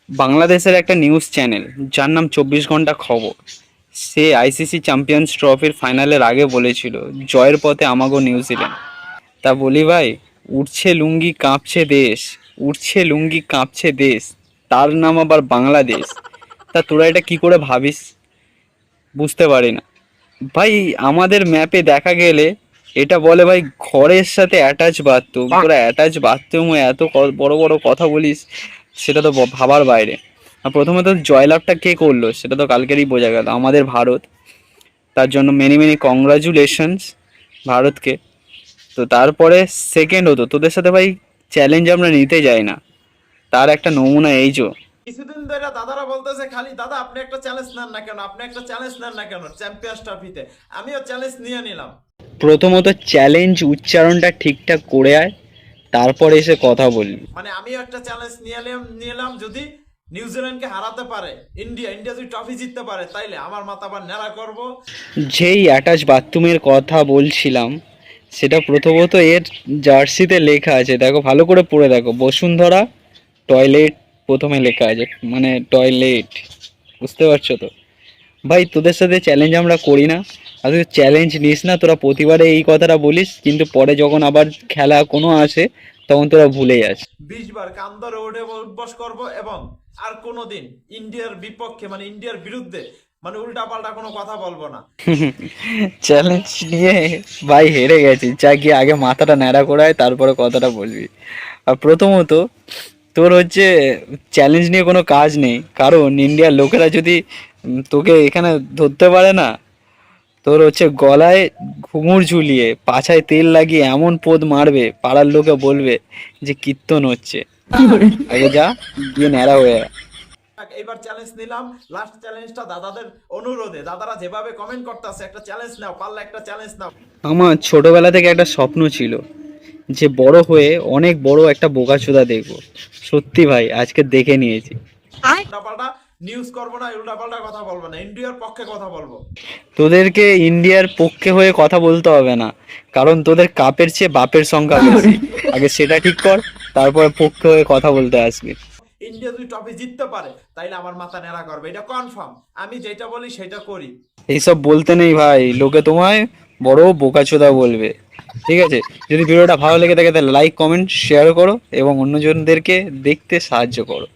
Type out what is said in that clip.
বাংলাদেশের একটা news channel যার নাম 24 ঘন্টা খবর, সে আইসিসি চ্যাম্পিয়ন্স ট্রফির ফাইনালের আগে বলেছিল জয়ের পথে আমাগো নিউজিল্যান্ড। তা বলি ভাই, উঠছে লুঙ্গি কাঁপছে দেশ, উঠছে লুঙ্গি কাঁপছে দেশ, তার নাম আবার বাংলাদেশ। তা তোরা এটা কি করে ভাবিস বুঝতে পারি না ভাই। আমাদের ম্যাপে দেখা গেলে এটা বলে ভাই ঘরের সাথে অ্যাটাচ বাথরুম, তোরা অ্যাটাচ বাথরুমে এত বড় বড় কথা বলিস, সেটা তো ভাবার বাইরে। আর প্রথমত জয়লাভটা কে করলো সেটা তো কালকেরই বোঝা গেল, আমাদের ভারত। তার জন্য মেনি মেনি কংগ্রাচুলেশনস ভারতকে। তো তারপরে সেকেন্ড হতো তোদের সাথে ভাই চ্যালেঞ্জ আমরা নিতে যাই না, তার একটা নমুনা এই যে কিছুদিন ধরে দাদারা বলতেছে খালি দাদা আপনি একটা চ্যালেঞ্জ নেন না কেন, আপনি একটা চ্যালেঞ্জ নেন না কেন চ্যাম্পিয়ন্স ট্রফিতে। আমিও চ্যালেঞ্জ নিয়ে নিলাম। প্রথমত চ্যালেঞ্জ উচ্চারণটা ঠিকঠাক করে আয়, তারপরে এসে কথা বলবি। মানে আমিও একটা চ্যালেঞ্জ নিলাম যদি নিউজিল্যান্ডকে হারাতে পারে ইন্ডিয়া যদি ট্রফি জিততে পারে তাইলে আমার মাথা আবার ন্যাড়া করব। যেই অ্যাটাচ বাথরুমের কথা বলছিলাম, সেটা প্রথমত এর জার্সিতে লেখা আছে, দেখো ভালো করে পড়ে দেখো, বসুন্ধরা টয়লেট প্রথমে লেখা আছে, মানে টয়লেট। বুঝতে পারছো তো ভাই, তোদের সাথে চ্যালেঞ্জ আমরা করি না, আর তুই চ্যালেঞ্জ নিস না। তোরা প্রতিবারে এই কথাটা বলিস, কিন্তু পরে যখন আবার খেলা কোনো আসে তখন তোরা ভুলে যাস। 20 বার কান ধরে উঠে উঠবস করব এবং আর কোনোদিন ইন্ডিয়ার বিপক্ষে মানে ইন্ডিয়ার বিরুদ্ধে মানে উল্টা পাল্টা কোনো কথা বলবো না। চ্যালেঞ্জ নিয়ে ভাই হেরে গেছি, যা গিয়ে আগে মাথাটা ন্যাড়া করায় তারপরে কথাটা বলবি। আর প্রথমত তোর হচ্ছে চ্যালেঞ্জ নিয়ে কোনো কাজ নেই, কারণ ইন্ডিয়ার লোকেরা যদি তোকে এখানে ধরতে পারে না, তোর হচ্ছে গলায় ঘুঙুর ঝুলিয়ে পাছায় তেল লাগিয়ে এমন পোদ মারবে, পাড়ার লোকে বলবে যে কীর্তন হচ্ছে। আগে যা গিয়ে ন্যাড়া হয়ে আয়। এইবার চ্যালেঞ্জ নিলাম, লাস্ট চ্যালেঞ্জটা দাদাদের অনুরোধে, দাদারা যেভাবে কমেন্ট করতেছে একটা চ্যালেঞ্জ নাও, পারলে একটা চ্যালেঞ্জ নাও। আমার ছোটবেলা থেকে একটা স্বপ্ন ছিল যে বড় হয়ে অনেক বড় একটা বোকাচোদা দেখবো। সত্যি ভাই আজকে দেখে নিয়েছি। উল্টাপাল্টা নিউজ করবো না, উল্টাপাল্টা কথা বলবো না, ইন্ডিয়ার পক্ষে কথা বলবো। তোদেরকে ইন্ডিয়ার পক্ষে হয়ে কথা বলতে হবে না, কারণ তোদের কাপের চেয়ে বাপের সংখ্যা বেশি। আগে সেটা ঠিক কর, তারপরে পক্ষে হয়ে কথা বলতে আসবি। ইন্ডিয়া যদি ট্রফি জিততে পারে তাইলে আমার মাথা নেড়া করবে, এটা কনফার্ম। আমি যেটা বলি সেটা করি। এইসব বলতে নেই ভাই, লোকে তোমায় বড় বোকাচোদা বলবে। ঠিক আছে, যদি ভিডিওটা ভালো লেগে থাকে তাহলে লাইক কমেন্ট শেয়ার করো এবং অন্যজনদেরকে দেখতে সাহায্য করো।